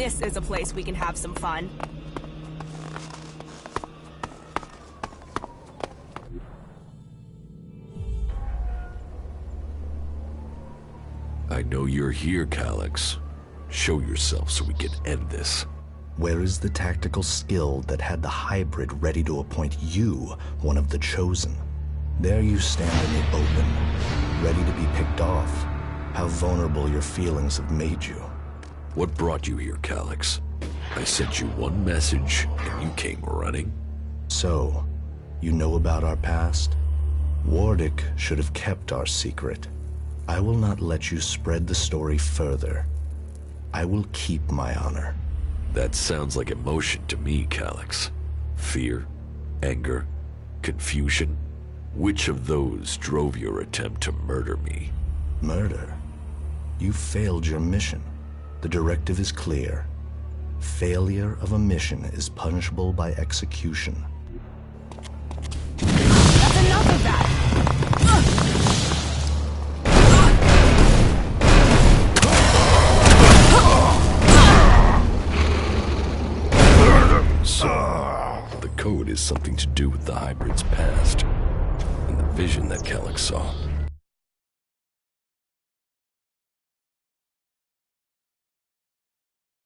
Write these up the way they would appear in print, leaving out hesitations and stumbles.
this is a place we can have some fun. I know you're here, Calyx. Show yourself so we can end this. Where is the tactical skill that had the hybrid ready to appoint you one of the chosen? There you stand in the open, ready to be picked off. How vulnerable your feelings have made you. What brought you here, Calyx? I sent you one message, and you came running. So, you know about our past? Wardic should have kept our secret. I will not let you spread the story further. I will keep my honor. That sounds like emotion to me, Calyx. Fear, anger, confusion. Which of those drove your attempt to murder me? Murder? You failed your mission. The directive is clear. Failure of a mission is punishable by execution. That's enough of that! So, the code is something to do with the hybrid's past, and the vision that Calyx saw.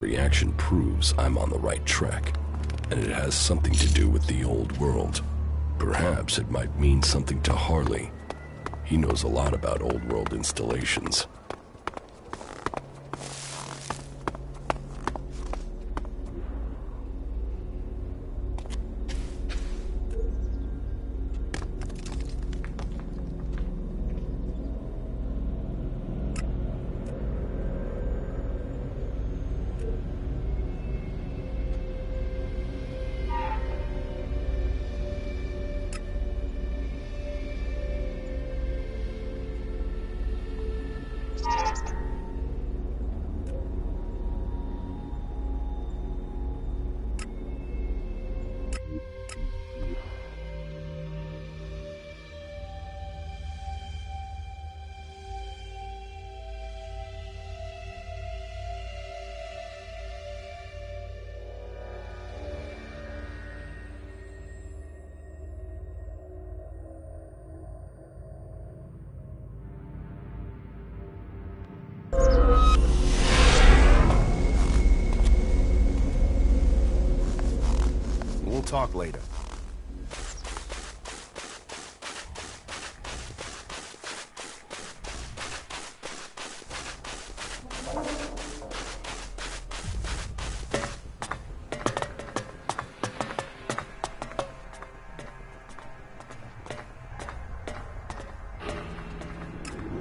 Reaction proves I'm on the right track, and it has something to do with the old world. Perhaps it might mean something to Harley. He knows a lot about old world installations. We'll talk later.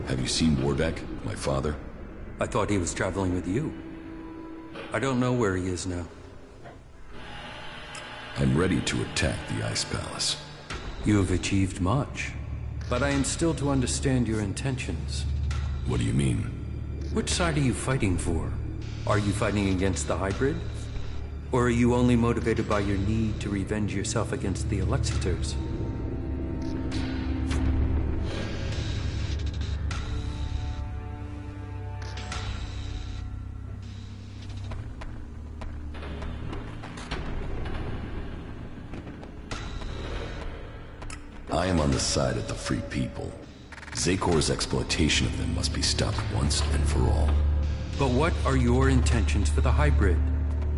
Have you seen Warbeck, my father? I thought he was traveling with you. I don't know where he is now. I'm ready to attack the Ice Palace. You have achieved much, but I am still to understand your intentions. What do you mean? Which side are you fighting for? Are you fighting against the hybrid? Or are you only motivated by your need to revenge yourself against the Alexiters? I am on the side of the free people. Zakor's exploitation of them must be stopped once and for all. But what are your intentions for the hybrid?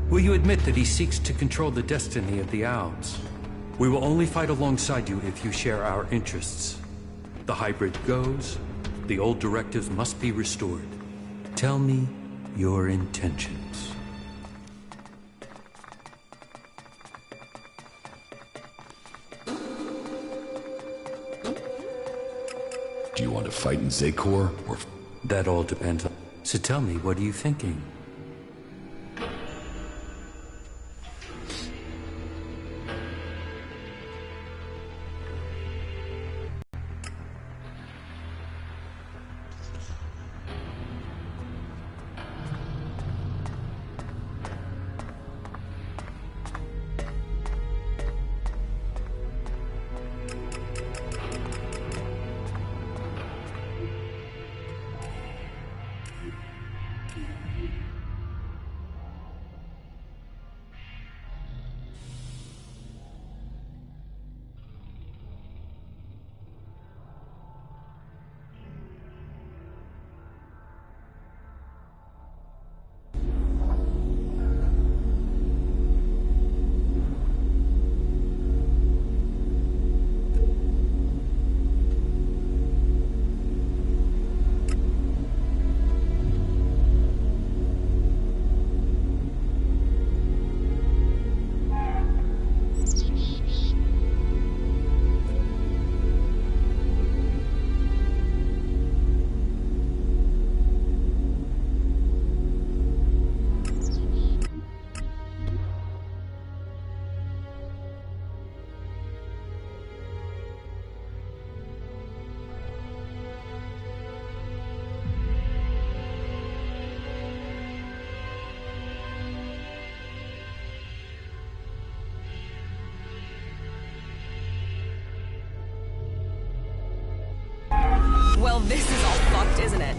Will you admit that he seeks to control the destiny of the Owls? We will only fight alongside you if you share our interests. The hybrid goes, the old directives must be restored. Tell me your intentions. Do you want to fight in Zakor, or... That all depends on... So tell me, what are you thinking? Well, this is all fucked, isn't it?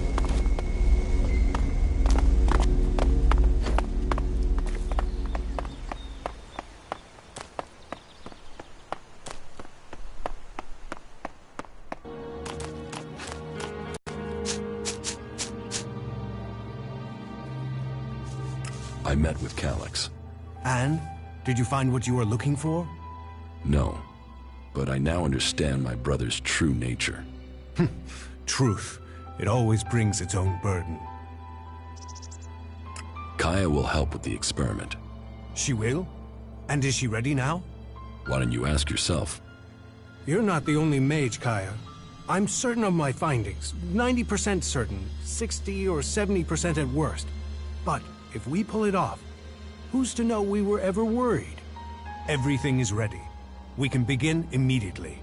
I met with Calyx. And? Did you find what you were looking for? No, but I now understand my brother's true nature. Truth. It always brings its own burden. Kaya will help with the experiment. She will? And is she ready now? Why don't you ask yourself? You're not the only mage, Kaya. I'm certain of my findings. 90% certain. 60 or 70% at worst. But if we pull it off, who's to know we were ever worried? Everything is ready. We can begin immediately.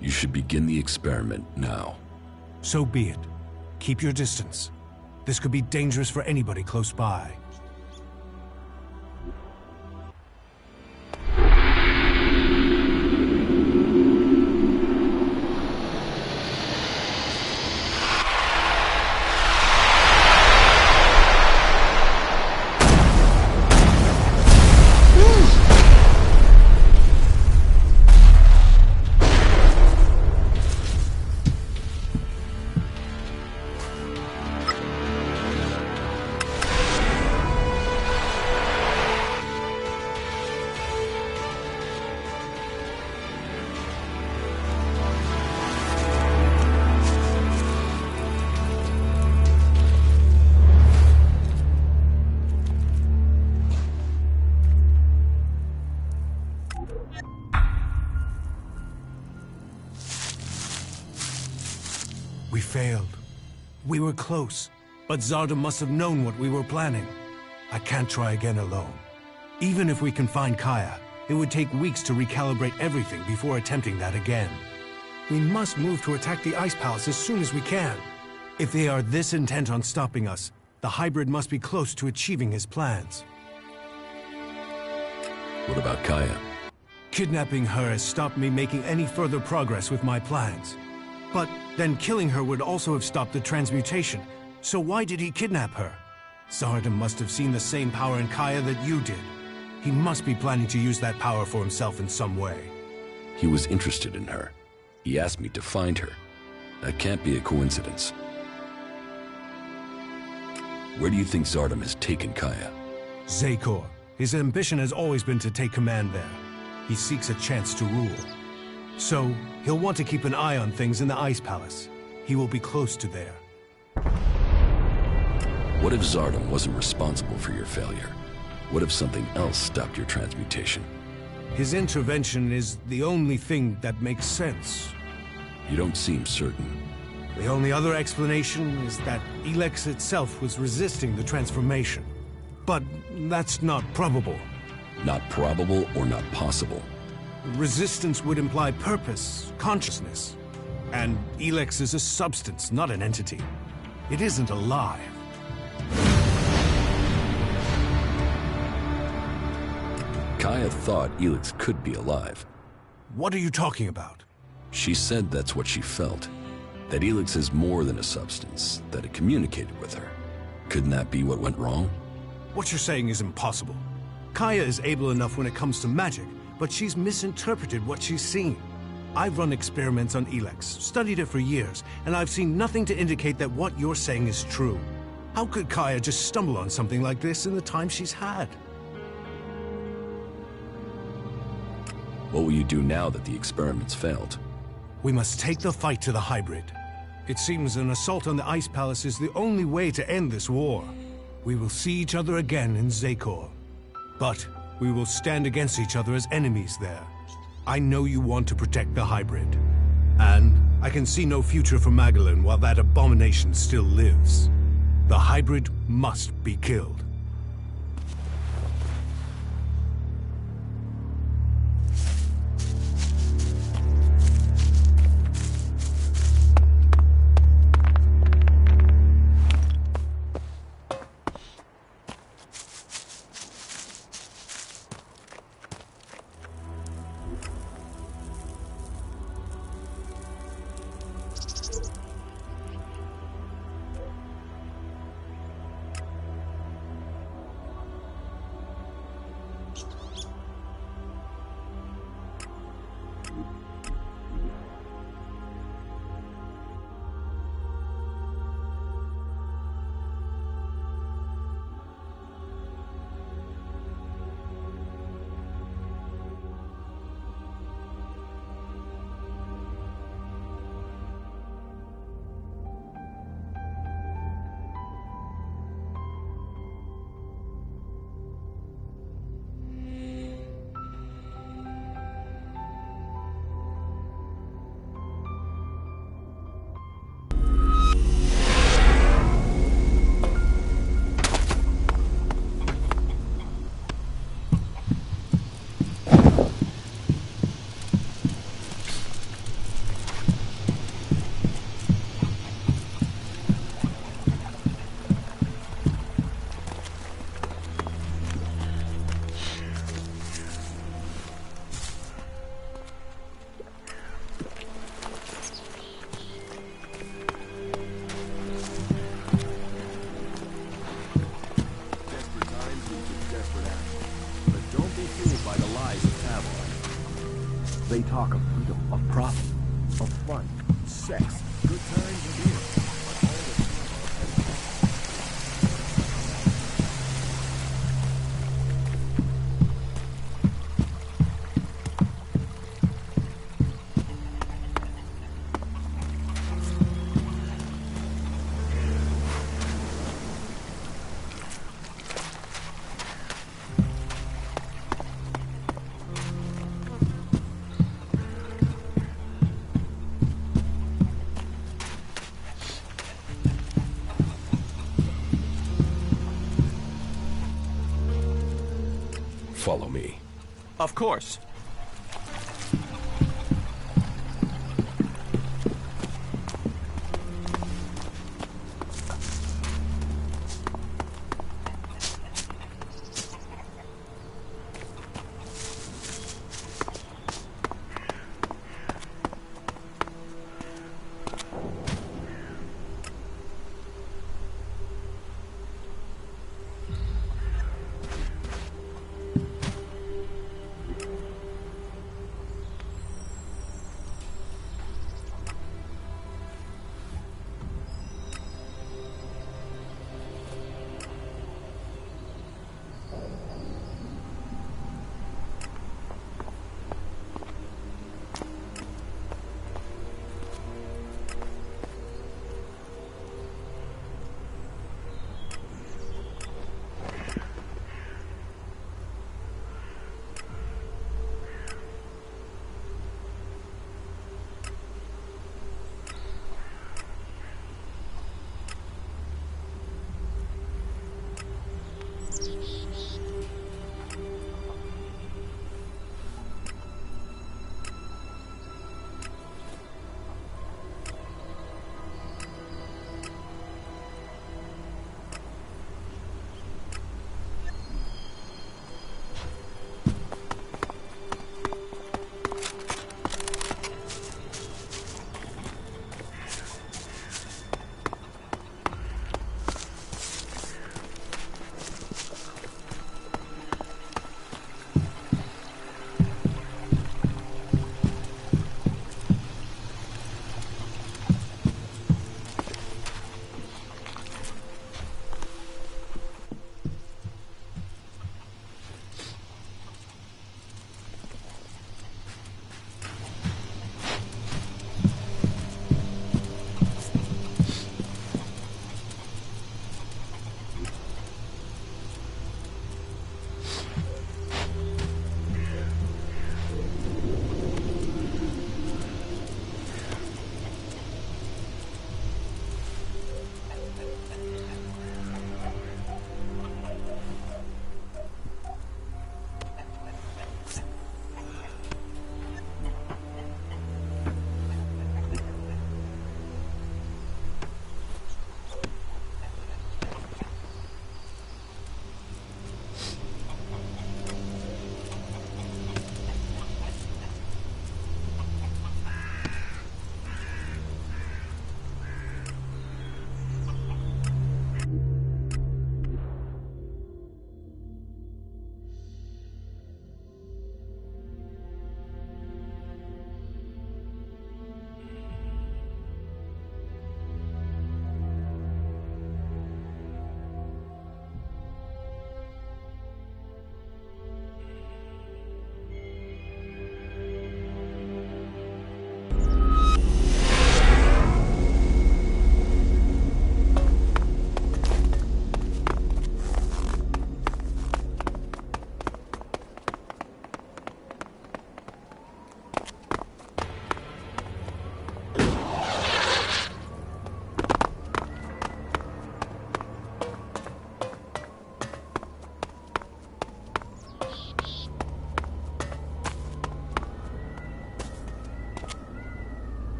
You should begin the experiment now. So be it. Keep your distance. This could be dangerous for anybody close by. We failed. We were close, but Zarda must have known what we were planning. I can't try again alone. Even if we can find Kaya, it would take weeks to recalibrate everything before attempting that again. We must move to attack the Ice Palace as soon as we can. If they are this intent on stopping us, the hybrid must be close to achieving his plans. What about Kaya? Kidnapping her has stopped me making any further progress with my plans. But then killing her would also have stopped the transmutation. So why did he kidnap her? Zarda must have seen the same power in Kaya that you did. He must be planning to use that power for himself in some way. He was interested in her. He asked me to find her. That can't be a coincidence. Where do you think Zardom has taken Kaya? Zakor. His ambition has always been to take command there. He seeks a chance to rule. So, he'll want to keep an eye on things in the Ice Palace. He will be close to there. What if Zardom wasn't responsible for your failure? What if something else stopped your transmutation? His intervention is the only thing that makes sense. You don't seem certain. The only other explanation is that Elex itself was resisting the transformation. But that's not probable. Not probable or not possible? Resistance would imply purpose, consciousness. And Elex is a substance, not an entity. It isn't alive. Kaya thought Elex could be alive. What are you talking about? She said that's what she felt. That Elex is more than a substance, that it communicated with her. Couldn't that be what went wrong? What you're saying is impossible. Kaya is able enough when it comes to magic, but she's misinterpreted what she's seen. I've run experiments on Elex, studied it for years, and I've seen nothing to indicate that what you're saying is true. How could Kaya just stumble on something like this in the time she's had? What will you do now that the experiments failed? We must take the fight to the hybrid. It seems an assault on the Ice Palace is the only way to end this war. We will see each other again in Zakor. But we will stand against each other as enemies there. I know you want to protect the hybrid. And I can see no future for Magellan while that abomination still lives. The hybrid must be killed. by the lies of Tabor. They talk of freedom, of profit, of fun, sex, good times, and beer. But all the Follow me. Of course.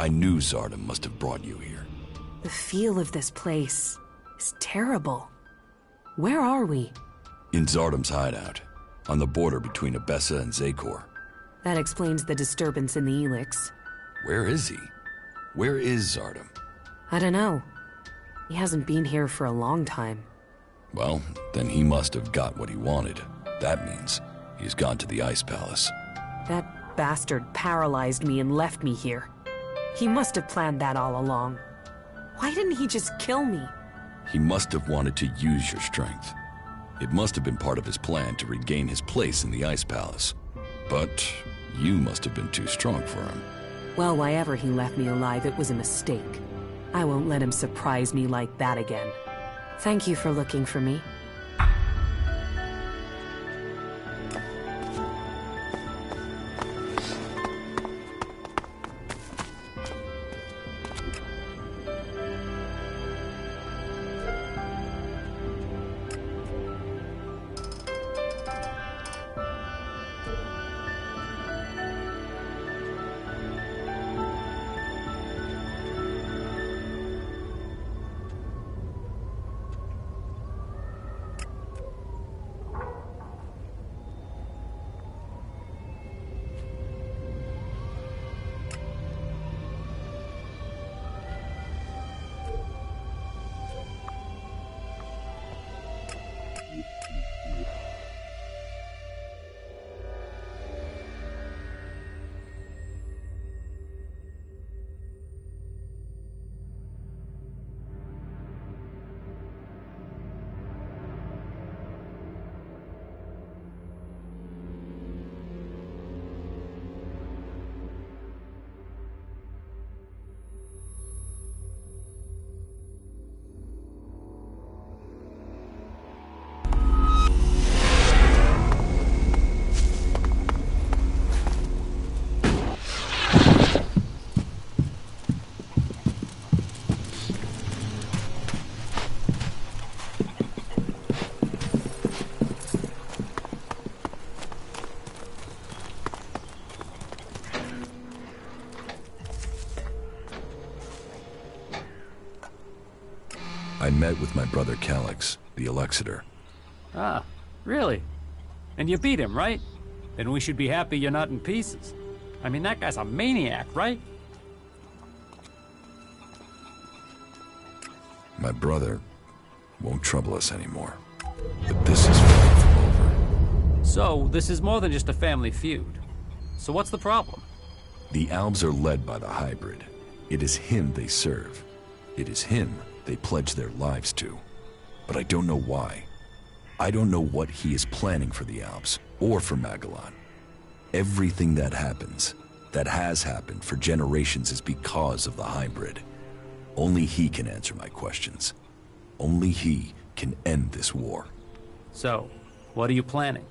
I knew Zardom must have brought you here. The feel of this place is terrible. Where are we? In Zardom's hideout, on the border between Abessa and Zakor. That explains the disturbance in the Elex. Where is he? Where is Zardom? I don't know. He hasn't been here for a long time. Well, then he must have got what he wanted. That means he's gone to the Ice Palace. That bastard paralyzed me and left me here. He must have planned that all along. Why didn't he just kill me? He must have wanted to use your strength. It must have been part of his plan to regain his place in the Ice Palace. But you must have been too strong for him. Well, why ever he left me alive, it was a mistake. I won't let him surprise me like that again. Thank you for looking for me. I met with my brother Calix, the Elexitor. Ah, really? And you beat him, right? Then we should be happy you're not in pieces. I mean, that guy's a maniac, right? My brother won't trouble us anymore. But this is far from over. So, this is more than just a family feud. So what's the problem? The Albs are led by the hybrid. It is him they serve. It is him they pledge their lives to. But I don't know why. I don't know what he is planning for the Albs, or for Magellan. Everything that happens, that has happened for generations, is because of the hybrid. Only he can answer my questions. Only he can end this war. So, what are you planning?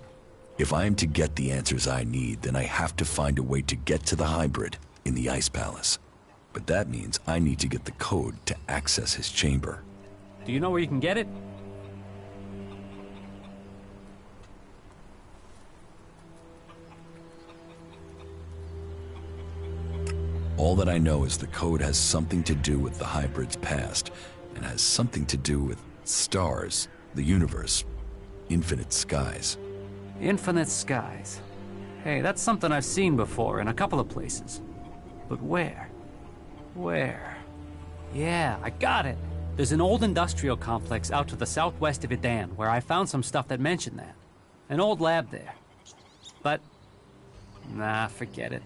If I am to get the answers I need, then I have to find a way to get to the hybrid in the Ice Palace. But that means I need to get the code to access his chamber. Do you know where you can get it? All that I know is the code has something to do with the hybrid's past, and has something to do with stars, the universe, infinite skies. Infinite skies. Hey, that's something I've seen before in a couple of places. But where? Where? Yeah, I got it. There's an old industrial complex out to the southwest of Idan where I found some stuff that mentioned that. An old lab there. But, nah, forget it.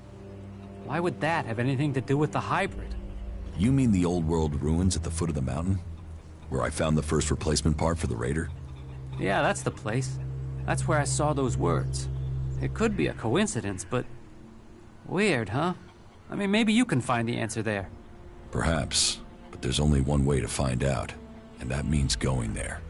Why would that have anything to do with the hybrid? You mean the old world ruins at the foot of the mountain? Where I found the first replacement part for the Raider? Yeah, that's the place. That's where I saw those words. It could be a coincidence, but... weird, huh? I mean, maybe you can find the answer there. Perhaps, but there's only one way to find out, and that means going there.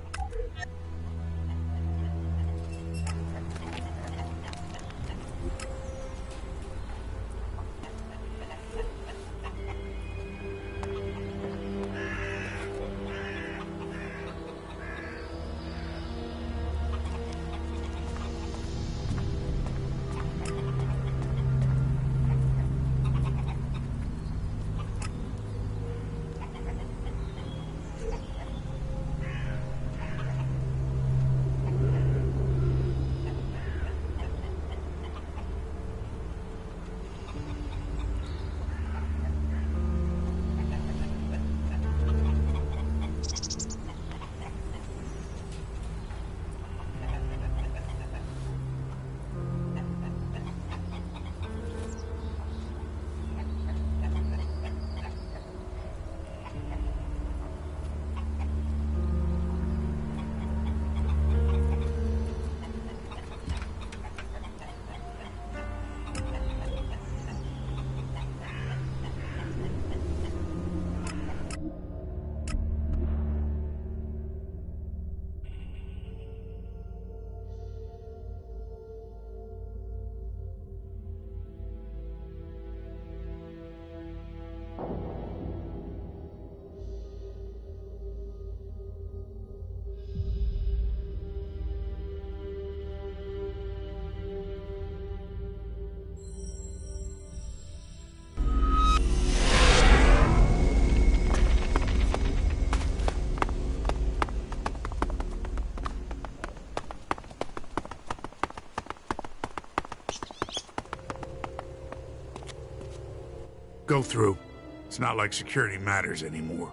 Go through. It's not like security matters anymore.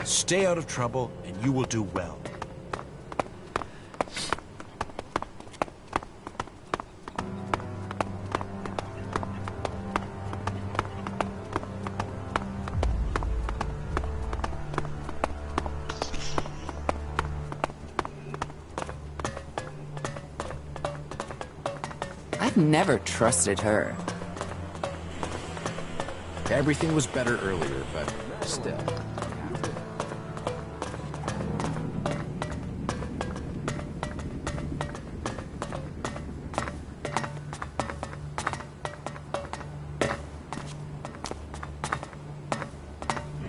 Stay out of trouble, and you will do well. I've never trusted her. Everything was better earlier, but still.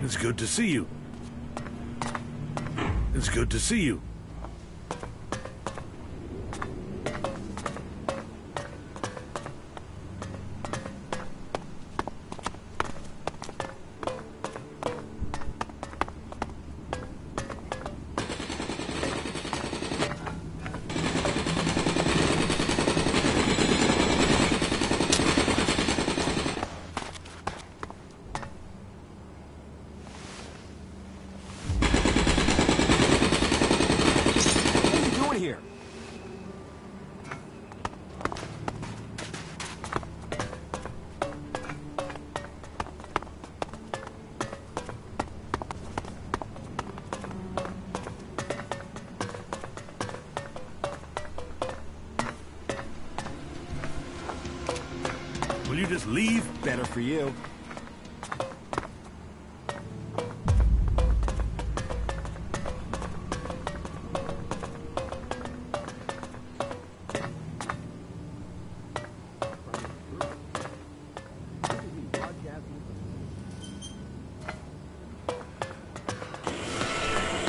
It's good to see you. It's good to see you. Will you just leave? Better for you.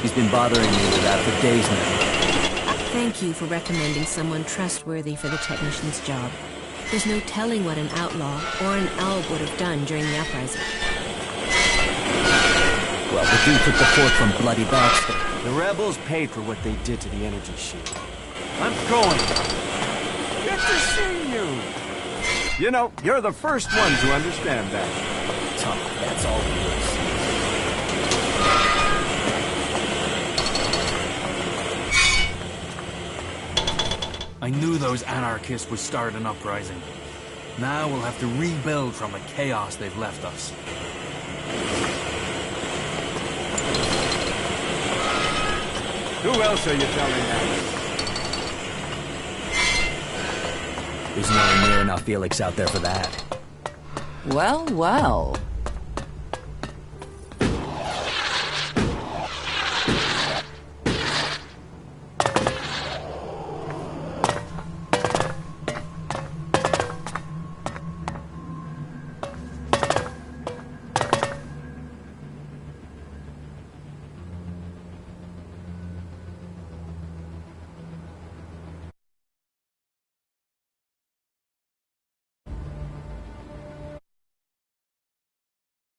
He's been bothering me with that for days now. Thank you for recommending someone trustworthy for the technician's job. There's no telling what an outlaw or an owl would have done during the uprising. Well, the dude took the fort from bloody Baxter. The rebels paid for what they did to the energy shield. I'm going. Good to see you. You know, you're the first one to understand that. Tom, that's all it is. I knew those anarchists would start an uprising. Now we'll have to rebuild from the chaos they've left us. Who else are you telling that? There's nowhere near enough Elex out there for that. Well, well.